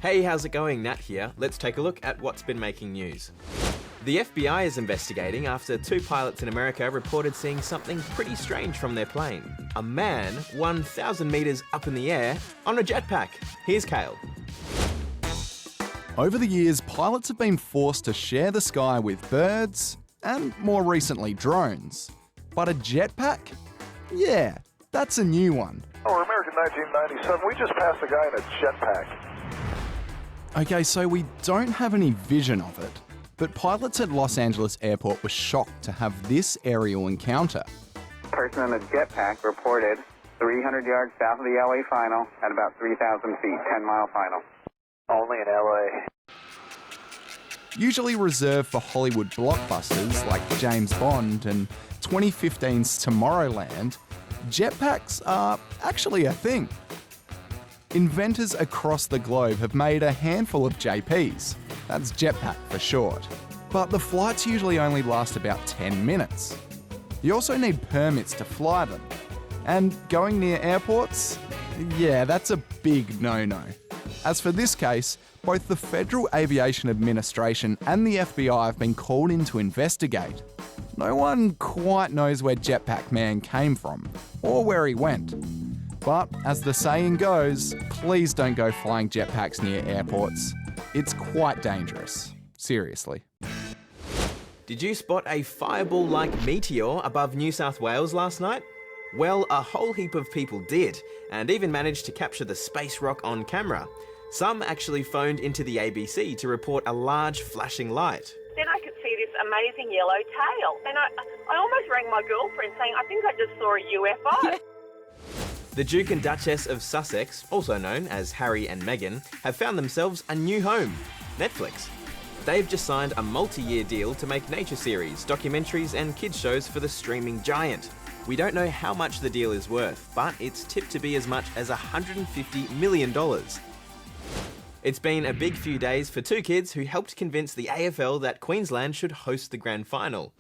Hey, how's it going? Nat here. Let's take a look at what's been making news. The FBI is investigating after 2 pilots in America reported seeing something pretty strange from their plane. A man 1,000 meters up in the air on a jetpack. Here's Kale. Over the years, pilots have been forced to share the sky with birds and, more recently, drones. But a jetpack? Yeah, that's a new one. Oh, American 1997, we just passed a guy in a jetpack. Okay, so we don't have any vision of it, but pilots at Los Angeles Airport were shocked to have this aerial encounter. A person in a jetpack reported 300 yards south of the LA final at about 3,000 feet, 10-mile final. Only in LA. Usually reserved for Hollywood blockbusters like James Bond and 2015's Tomorrowland, jetpacks are actually a thing. Inventors across the globe have made a handful of JPs. That's jetpack for short. But the flights usually only last about 10 minutes. You also need permits to fly them. And going near airports? Yeah, that's a big no-no. As for this case, both the Federal Aviation Administration and the FBI have been called in to investigate. No one quite knows where Jetpack Man came from, or where he went. But as the saying goes, please don't go flying jetpacks near airports. It's quite dangerous. Seriously. Did you spot a fireball-like meteor above New South Wales last night? Well, a whole heap of people did, and even managed to capture the space rock on camera. Some actually phoned into the ABC to report a large flashing light. Then I could see this amazing yellow tail. And I almost rang my girlfriend saying, I think I just saw a UFO. Yeah. The Duke and Duchess of Sussex, also known as Harry and Meghan, have found themselves a new home, Netflix. They've just signed a multi-year deal to make nature series, documentaries and kids shows for the streaming giant. We don't know how much the deal is worth, but it's tipped to be as much as $150 million. It's been a big few days for 2 kids who helped convince the AFL that Queensland should host the grand final.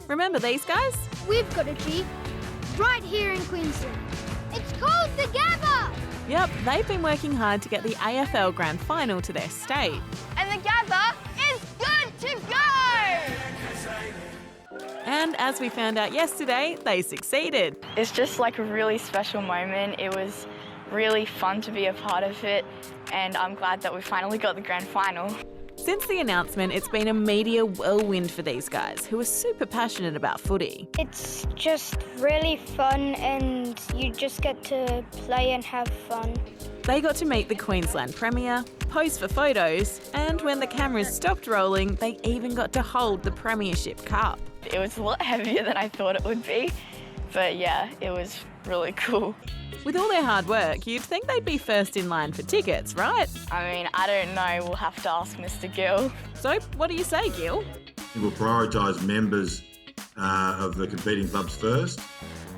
Remember these guys? We've got a G right here in Queensland. It's called the Gabba! Yep, they've been working hard to get the AFL grand final to their state. And the Gabba is good to go! And as we found out yesterday, they succeeded. It's just like a really special moment. It was really fun to be a part of it, and I'm glad that we finally got the grand final. Since the announcement, it's been a media whirlwind for these guys, who are super passionate about footy. It's just really fun and you just get to play and have fun. They got to meet the Queensland Premier, pose for photos, and when the cameras stopped rolling, they even got to hold the Premiership Cup. It was a lot heavier than I thought it would be, but yeah, it was really cool. With all their hard work, you'd think they'd be first in line for tickets, right? I mean, I don't know. We'll have to ask Mr. Gill. So, what do you say, Gil? We'll prioritise members of the competing clubs first,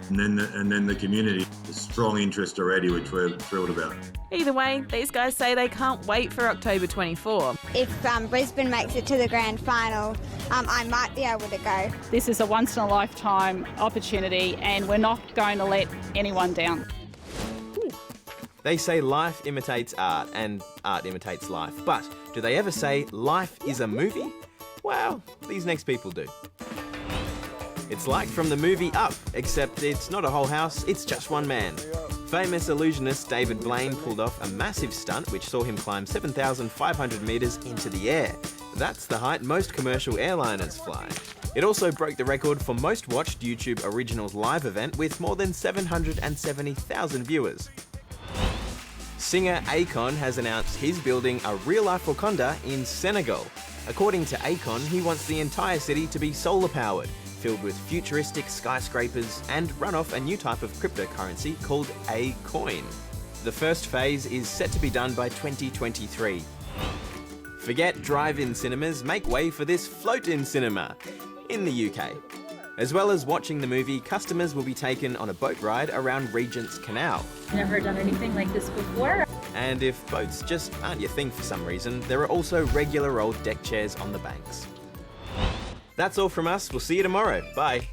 and then the community. There's strong interest already, which we're thrilled about. Either way, these guys say they can't wait for October 24. If Brisbane makes it to the grand final, I might be able to go. This is a once-in-a-lifetime opportunity, and we're not going to let anyone down. They say life imitates art and art imitates life, but do they ever say life is a movie? Well, these next people do. It's like from the movie Up, except it's not a whole house, it's just one man. Famous illusionist David Blaine pulled off a massive stunt which saw him climb 7,500 metres into the air. That's the height most commercial airliners fly. It also broke the record for most watched YouTube Originals live event with more than 770,000 viewers. Singer Akon has announced he's building a real-life Wakanda in Senegal. According to Akon, he wants the entire city to be solar-powered, filled with futuristic skyscrapers, and run off a new type of cryptocurrency called a coin. The first phase is set to be done by 2023. Forget drive-in cinemas, make way for this float-in cinema in the UK. As well as watching the movie, customers will be taken on a boat ride around Regent's Canal. Never done anything like this before. And if boats just aren't your thing for some reason, there are also regular old deck chairs on the banks. That's all from us. We'll see you tomorrow. Bye.